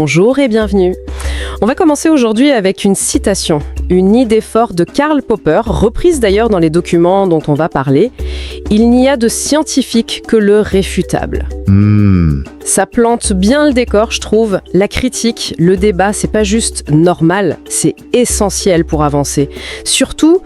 Bonjour et bienvenue. On va commencer aujourd'hui avec une citation, une idée forte de Karl Popper, reprise d'ailleurs dans les documents dont on va parler. Il n'y a de scientifique que le réfutable. Ça plante bien le décor, je trouve. La critique, le débat, c'est pas juste normal, c'est essentiel pour avancer. Surtout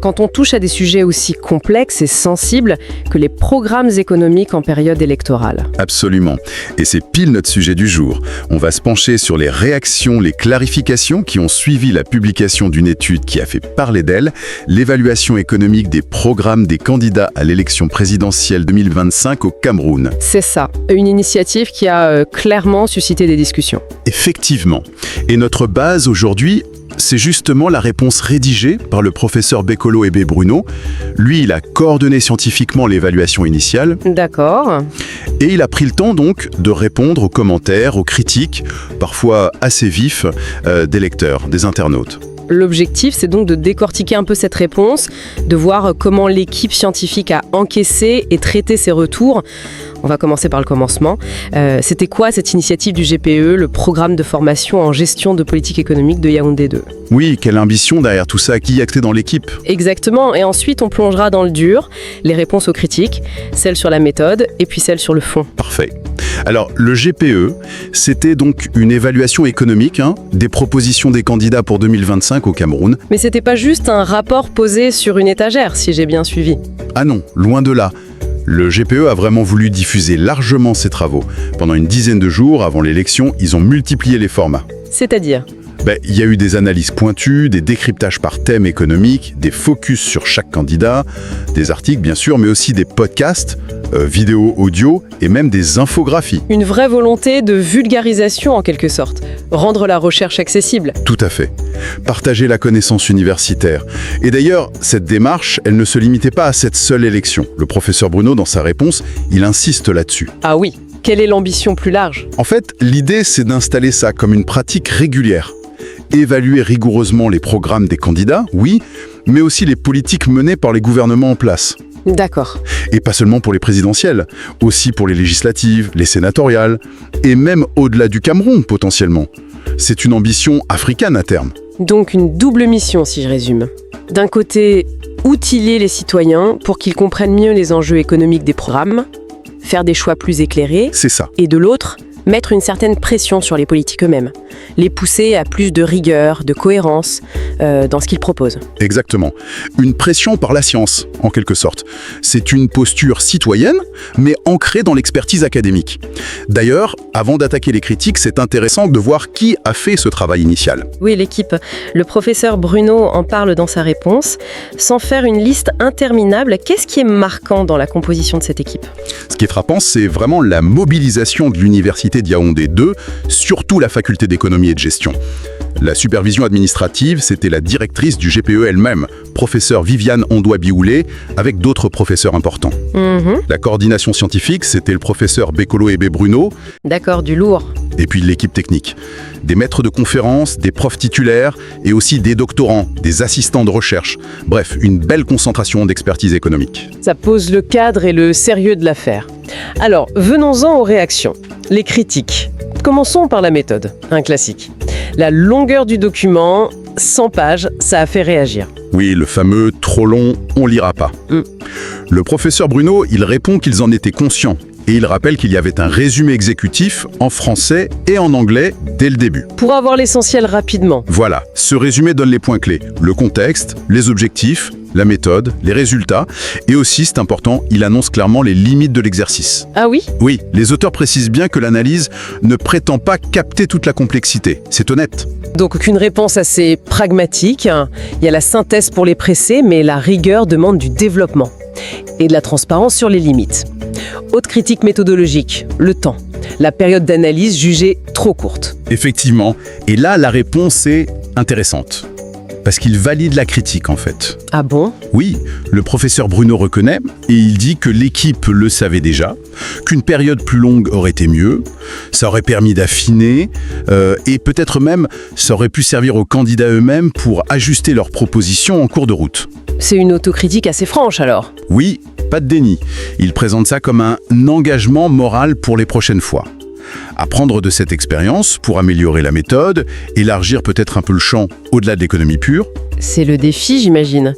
quand on touche à des sujets aussi complexes et sensibles que les programmes économiques en période électorale. Absolument. Et c'est pile notre sujet du jour. On va se pencher sur les réactions, les clarifications qui ont suivi la publication d'une étude qui a fait parler d'elle, l'évaluation économique des programmes des candidats à l'élection présidentielle 2025 au Cameroun. C'est ça, une initiative qui a clairement suscité des discussions. Effectivement. Et notre base aujourd'hui, c'est justement la réponse rédigée par le professeur Bekolo Ebe Bruno. Lui, il a coordonné scientifiquement l'évaluation initiale. D'accord. Et il a pris le temps donc de répondre aux commentaires, aux critiques, parfois assez vifs, des lecteurs, des internautes. L'objectif, c'est donc de décortiquer un peu cette réponse, de voir comment l'équipe scientifique a encaissé et traité ses retours. On va commencer par le commencement. C'était quoi cette initiative du GPE, le programme de formation en gestion de politique économique de Yaoundé 2 ? Oui, quelle ambition derrière tout ça, qui y actait dans l'équipe ? Exactement, et ensuite on plongera dans le dur, les réponses aux critiques, celles sur la méthode et puis celles sur le fond. Parfait. Alors, le GPE, c'était donc une évaluation économique des propositions des candidats pour 2025 au Cameroun. Mais c'était pas juste un rapport posé sur une étagère, si j'ai bien suivi. Ah non, loin de là. Le GPE a vraiment voulu diffuser largement ses travaux. Pendant une dizaine de jours avant l'élection, ils ont multiplié les formats. C'est-à-dire ? Il y a eu des analyses pointues, des décryptages par thème économique, des focus sur chaque candidat, des articles bien sûr, mais aussi des podcasts, vidéos, audio et même des infographies. Une vraie volonté de vulgarisation en quelque sorte, rendre la recherche accessible. Tout à fait. Partager la connaissance universitaire. Et d'ailleurs, cette démarche, elle ne se limitait pas à cette seule élection. Le professeur Bruno, dans sa réponse, il insiste là-dessus. Ah oui, quelle est l'ambition plus large ? En fait, l'idée, c'est d'installer ça comme une pratique régulière. Évaluer rigoureusement les programmes des candidats, oui, mais aussi les politiques menées par les gouvernements en place. D'accord. Et pas seulement pour les présidentielles, aussi pour les législatives, les sénatoriales, et même au-delà du Cameroun, potentiellement. C'est une ambition africaine à terme. Donc une double mission, si je résume. D'un côté, outiller les citoyens pour qu'ils comprennent mieux les enjeux économiques des programmes, faire des choix plus éclairés. C'est ça. Et de l'autre, mettre une certaine pression sur les politiques eux-mêmes, les pousser à plus de rigueur, de cohérence dans ce qu'ils proposent. Exactement. Une pression par la science, en quelque sorte. C'est une posture citoyenne, mais ancrée dans l'expertise académique. D'ailleurs, avant d'attaquer les critiques, c'est intéressant de voir qui a fait ce travail initial. Oui, l'équipe. Le professeur Bruno en parle dans sa réponse. Sans faire une liste interminable, qu'est-ce qui est marquant dans la composition de cette équipe ? Ce qui est frappant, c'est vraiment la mobilisation de l'université de Yaoundé 2, surtout la faculté d'économie et de gestion. La supervision administrative, c'était la directrice du GPE elle-même, professeure Viviane Ondoa-Bioulé, avec d'autres professeurs importants. La coordination scientifique, c'était le professeur Bekolo Ebe Bruno. D'accord, du lourd. Et puis l'équipe technique. Des maîtres de conférences, des profs titulaires et aussi des doctorants, des assistants de recherche. Bref, une belle concentration d'expertise économique. Ça pose le cadre et le sérieux de l'affaire. Alors, venons-en aux réactions. Les critiques. Commençons par la méthode, un classique. La longueur du document, 100 pages, ça a fait réagir. Oui, le fameux « trop long, on lira pas ». Le professeur Bruno, il répond qu'ils en étaient conscients. Et il rappelle qu'il y avait un résumé exécutif en français et en anglais dès le début. Pour avoir l'essentiel rapidement. Voilà, ce résumé donne les points clés. Le contexte, les objectifs, la méthode, les résultats. Et aussi, c'est important, il annonce clairement les limites de l'exercice. Ah oui ? Oui, les auteurs précisent bien que l'analyse ne prétend pas capter toute la complexité. C'est honnête. Donc aucune réponse assez pragmatique. Il y a la synthèse pour les pressés, mais la rigueur demande du développement. Et de la transparence sur les limites. Autre critique méthodologique, le temps. La période d'analyse jugée trop courte. Effectivement. Et là, la réponse est intéressante. Parce qu'il valide la critique, en fait. Ah bon ? Oui, le professeur Bruno reconnaît, et il dit que l'équipe le savait déjà, qu'une période plus longue aurait été mieux, ça aurait permis d'affiner, et peut-être même, ça aurait pu servir aux candidats eux-mêmes pour ajuster leurs propositions en cours de route. C'est une autocritique assez franche, alors ? Oui, pas de déni. Il présente ça comme un engagement moral pour les prochaines fois. Apprendre de cette expérience pour améliorer la méthode, élargir peut-être un peu le champ au-delà de l'économie pure. C'est le défi, j'imagine.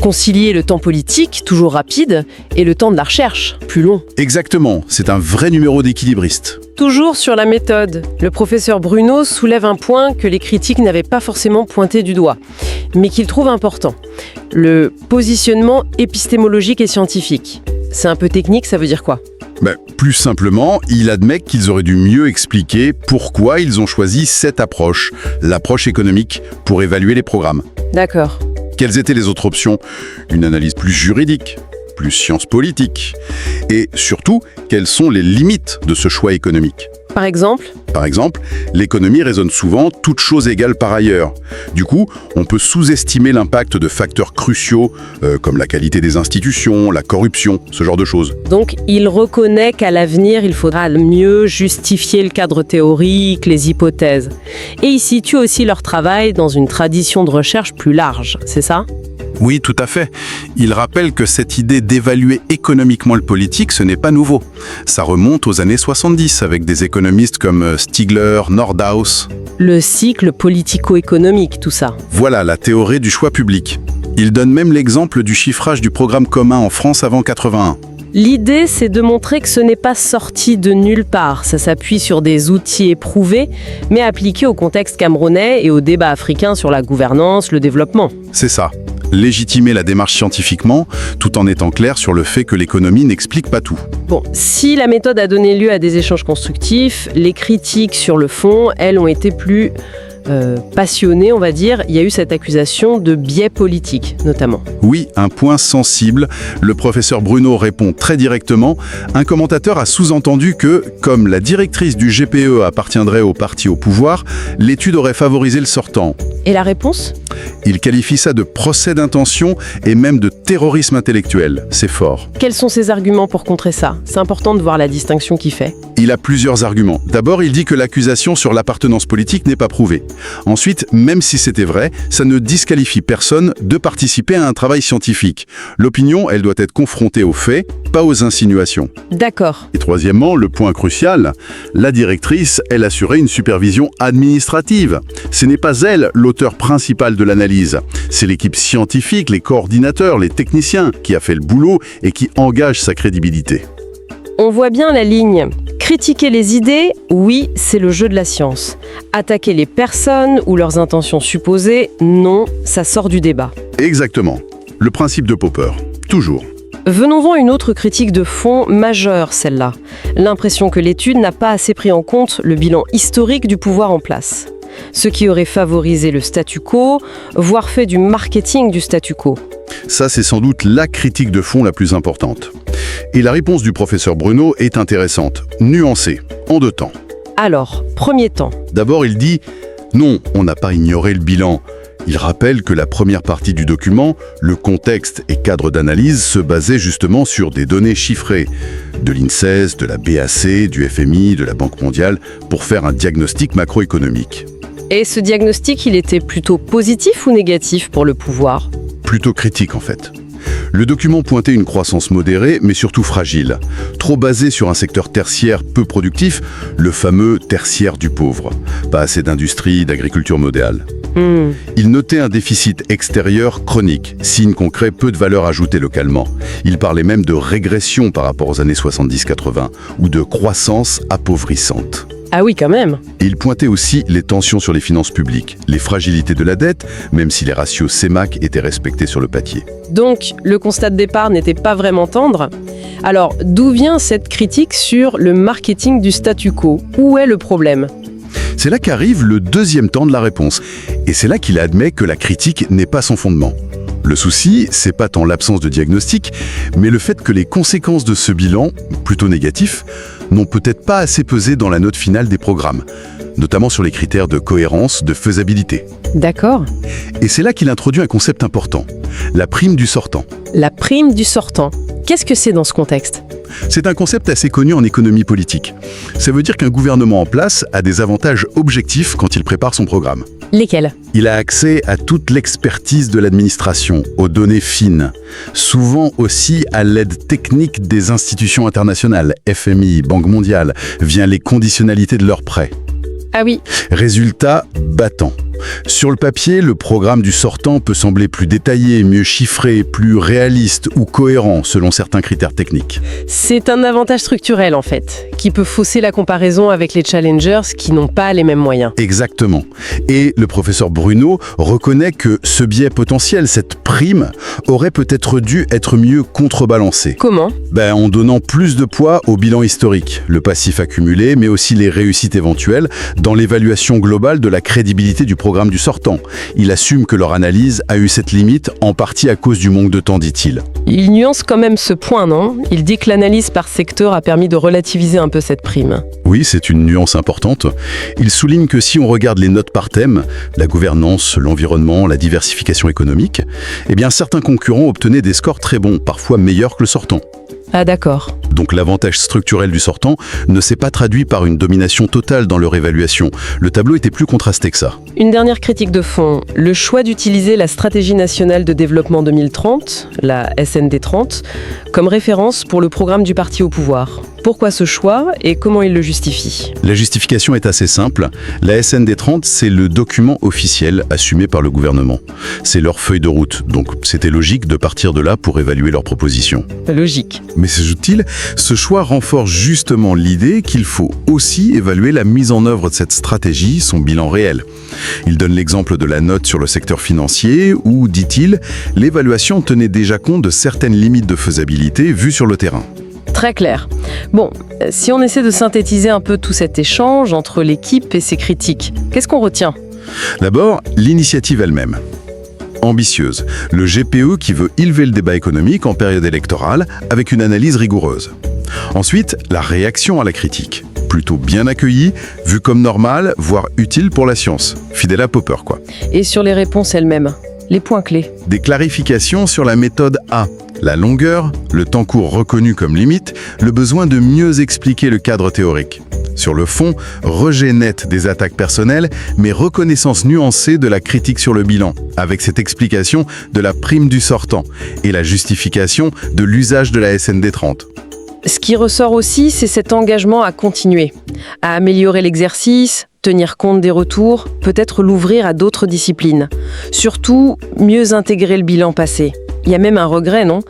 Concilier le temps politique, toujours rapide, et le temps de la recherche, plus long. Exactement, c'est un vrai numéro d'équilibriste. Toujours sur la méthode, le professeur Bruno soulève un point que les critiques n'avaient pas forcément pointé du doigt, mais qu'il trouve important. Le positionnement épistémologique et scientifique. C'est un peu technique, ça veut dire quoi ? Plus simplement, il admet qu'ils auraient dû mieux expliquer pourquoi ils ont choisi cette approche, l'approche économique, pour évaluer les programmes. D'accord. Quelles étaient les autres options? Une analyse plus juridique, plus science politique. Et surtout, quelles sont les limites de ce choix économique? Par exemple ? Par exemple, l'économie raisonne souvent toutes choses égales par ailleurs. Du coup, on peut sous-estimer l'impact de facteurs cruciaux comme la qualité des institutions, la corruption, ce genre de choses. Donc, il reconnaît qu'à l'avenir, il faudra mieux justifier le cadre théorique, les hypothèses. Et il situe aussi leur travail dans une tradition de recherche plus large, c'est ça ? Oui, tout à fait. Il rappelle que cette idée d'évaluer économiquement le politique, ce n'est pas nouveau. Ça remonte aux années 70 avec des économistes comme Stigler, Nordhaus. Le cycle politico-économique, tout ça. Voilà la théorie du choix public. Il donne même l'exemple du chiffrage du programme commun en France avant 81. L'idée, c'est de montrer que ce n'est pas sorti de nulle part. Ça s'appuie sur des outils éprouvés, mais appliqués au contexte camerounais et au débat africain sur la gouvernance, le développement. C'est ça. Légitimer la démarche scientifiquement, tout en étant clair sur le fait que l'économie n'explique pas tout. Bon, si la méthode a donné lieu à des échanges constructifs, les critiques sur le fond, elles, ont été plus passionnées, on va dire. Il y a eu cette accusation de biais politique, notamment. Oui, un point sensible. Le professeur Bruno répond très directement. Un commentateur a sous-entendu que, comme la directrice du GPE appartiendrait au parti au pouvoir, l'étude aurait favorisé le sortant. Et la réponse ? Il qualifie ça de procès d'intention et même de terrorisme intellectuel. C'est fort. Quels sont ses arguments pour contrer ça ? C'est important de voir la distinction qu'il fait. Il a plusieurs arguments. D'abord, il dit que l'accusation sur l'appartenance politique n'est pas prouvée. Ensuite, même si c'était vrai, ça ne disqualifie personne de participer à un travail scientifique. L'opinion, elle doit être confrontée aux faits, pas aux insinuations. D'accord. Et troisièmement, le point crucial, la directrice, elle assurait une supervision administrative. Ce n'est pas elle l'auteur principal de l'analyse. C'est l'équipe scientifique, les coordinateurs, les techniciens qui a fait le boulot et qui engage sa crédibilité. On voit bien la ligne. Critiquer les idées, oui, c'est le jeu de la science. Attaquer les personnes ou leurs intentions supposées, non, ça sort du débat. Exactement. Le principe de Popper. Toujours. Venons-en à une autre critique de fond majeure, celle-là. L'impression que l'étude n'a pas assez pris en compte le bilan historique du pouvoir en place. Ce qui aurait favorisé le statu quo, voire fait du marketing du statu quo. Ça, c'est sans doute la critique de fond la plus importante. Et la réponse du professeur Bruno est intéressante, nuancée, en deux temps. Alors, premier temps. D'abord, il dit « Non, on n'a pas ignoré le bilan ». Il rappelle que la première partie du document, le contexte et cadre d'analyse, se basait justement sur des données chiffrées, de l'INSEE, de la BAC, du FMI, de la Banque mondiale, pour faire un diagnostic macroéconomique. Et ce diagnostic, il était plutôt positif ou négatif pour le pouvoir ? Plutôt critique en fait. Le document pointait une croissance modérée, mais surtout fragile, trop basée sur un secteur tertiaire peu productif, le fameux tertiaire du pauvre. Pas assez d'industrie, d'agriculture moderne. Il notait un déficit extérieur chronique, signe concret peu de valeur ajoutée localement. Il parlait même de régression par rapport aux années 70-80, ou de croissance appauvrissante. Ah oui, quand même. Et il pointait aussi les tensions sur les finances publiques, les fragilités de la dette, même si les ratios CEMAC étaient respectés sur le papier. Donc, le constat de départ n'était pas vraiment tendre. Alors, d'où vient cette critique sur le marketing du statu quo ? Où est le problème ? C'est là qu'arrive le deuxième temps de la réponse. Et c'est là qu'il admet que la critique n'est pas son fondement. Le souci, c'est pas tant l'absence de diagnostic, mais le fait que les conséquences de ce bilan, plutôt négatif, n'ont peut-être pas assez pesé dans la note finale des programmes, notamment sur les critères de cohérence, de faisabilité. D'accord. Et c'est là qu'il introduit un concept important, la prime du sortant. La prime du sortant. Qu'est-ce que c'est dans ce contexte ? C'est un concept assez connu en économie politique. Ça veut dire qu'un gouvernement en place a des avantages objectifs quand il prépare son programme. Lesquels? Il a accès à toute l'expertise de l'administration, aux données fines, souvent aussi à l'aide technique des institutions internationales, FMI, Banque mondiale, via les conditionnalités de leurs prêts. Ah oui. Résultat battant. Sur le papier, le programme du sortant peut sembler plus détaillé, mieux chiffré, plus réaliste ou cohérent selon certains critères techniques. C'est un avantage structurel en fait, qui peut fausser la comparaison avec les challengers qui n'ont pas les mêmes moyens. Exactement. Et le professeur Bruno reconnaît que ce biais potentiel, cette prime, aurait peut-être dû être mieux contrebalancé. Comment? En donnant plus de poids au bilan historique, le passif accumulé, mais aussi les réussites éventuelles, dans l'évaluation globale de la crédibilité du programme du sortant. Il assume que leur analyse a eu cette limite, en partie à cause du manque de temps, dit-il. Il nuance quand même ce point, non? Il dit que l'analyse par secteur a permis de relativiser un peu cette prime. Oui, c'est une nuance importante. Il souligne que si on regarde les notes par thème, la gouvernance, l'environnement, la diversification économique, certains concurrents obtenaient des scores très bons, parfois meilleurs que le sortant. Ah d'accord. Donc l'avantage structurel du sortant ne s'est pas traduit par une domination totale dans leur évaluation. Le tableau était plus contrasté que ça. Une dernière critique de fond. Le choix d'utiliser la Stratégie nationale de développement 2030, la SND 30, comme référence pour le programme du parti au pouvoir. Pourquoi ce choix et comment il le justifie? La justification est assez simple. La SND 30, c'est le document officiel assumé par le gouvernement. C'est leur feuille de route, donc c'était logique de partir de là pour évaluer leurs propositions. Logique. Mais s'ajoute-t-il, ce choix renforce justement l'idée qu'il faut aussi évaluer la mise en œuvre de cette stratégie, son bilan réel. Il donne l'exemple de la note sur le secteur financier où, dit-il, l'évaluation tenait déjà compte de certaines limites de faisabilité vues sur le terrain. Très clair. Bon, si on essaie de synthétiser un peu tout cet échange entre l'équipe et ses critiques, qu'est-ce qu'on retient? D'abord, l'initiative elle-même. Ambitieuse, le GPE qui veut élever le débat économique en période électorale avec une analyse rigoureuse. Ensuite, la réaction à la critique. Plutôt bien accueillie, vue comme normale, voire utile pour la science. Fidèle à Popper, quoi. Et sur les réponses elles-mêmes, les points clés? Des clarifications sur la méthode A. La longueur, le temps court reconnu comme limite, le besoin de mieux expliquer le cadre théorique. Sur le fond, rejet net des attaques personnelles, mais reconnaissance nuancée de la critique sur le bilan, avec cette explication de la prime du sortant et la justification de l'usage de la SND 30. Ce qui ressort aussi, c'est cet engagement à continuer, à améliorer l'exercice, tenir compte des retours, peut-être l'ouvrir à d'autres disciplines. Surtout, mieux intégrer le bilan passé. Il y a même un regret, non ?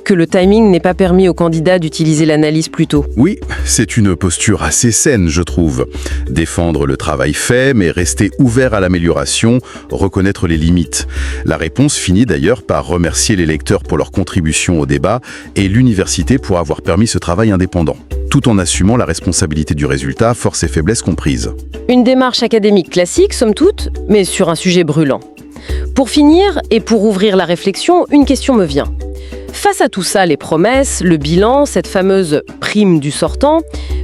Que le timing n'ait pas permis aux candidats d'utiliser l'analyse plus tôt. Oui, c'est une posture assez saine, je trouve. Défendre le travail fait, mais rester ouvert à l'amélioration, reconnaître les limites. La réponse finit d'ailleurs par remercier les lecteurs pour leur contribution au débat et l'université pour avoir permis ce travail indépendant, tout en assumant la responsabilité du résultat, forces et faiblesses comprises. Une démarche académique classique, somme toute, mais sur un sujet brûlant. Pour finir, et pour ouvrir la réflexion, une question me vient. Face à tout ça, les promesses, le bilan, cette fameuse prime du sortant,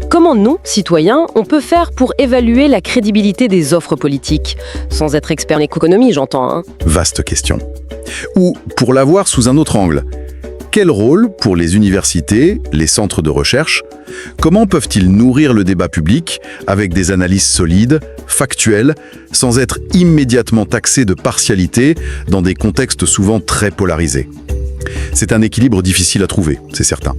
comment nous, citoyens, on peut faire pour évaluer la crédibilité des offres politiques? Sans être expert en économie, j'entends, hein. Vaste question. Ou, pour la voir sous un autre angle, quel rôle pour les universités, les centres de recherche? Comment peuvent-ils nourrir le débat public avec des analyses solides, factuelles, sans être immédiatement taxés de partialité dans des contextes souvent très polarisés? C'est un équilibre difficile à trouver, c'est certain.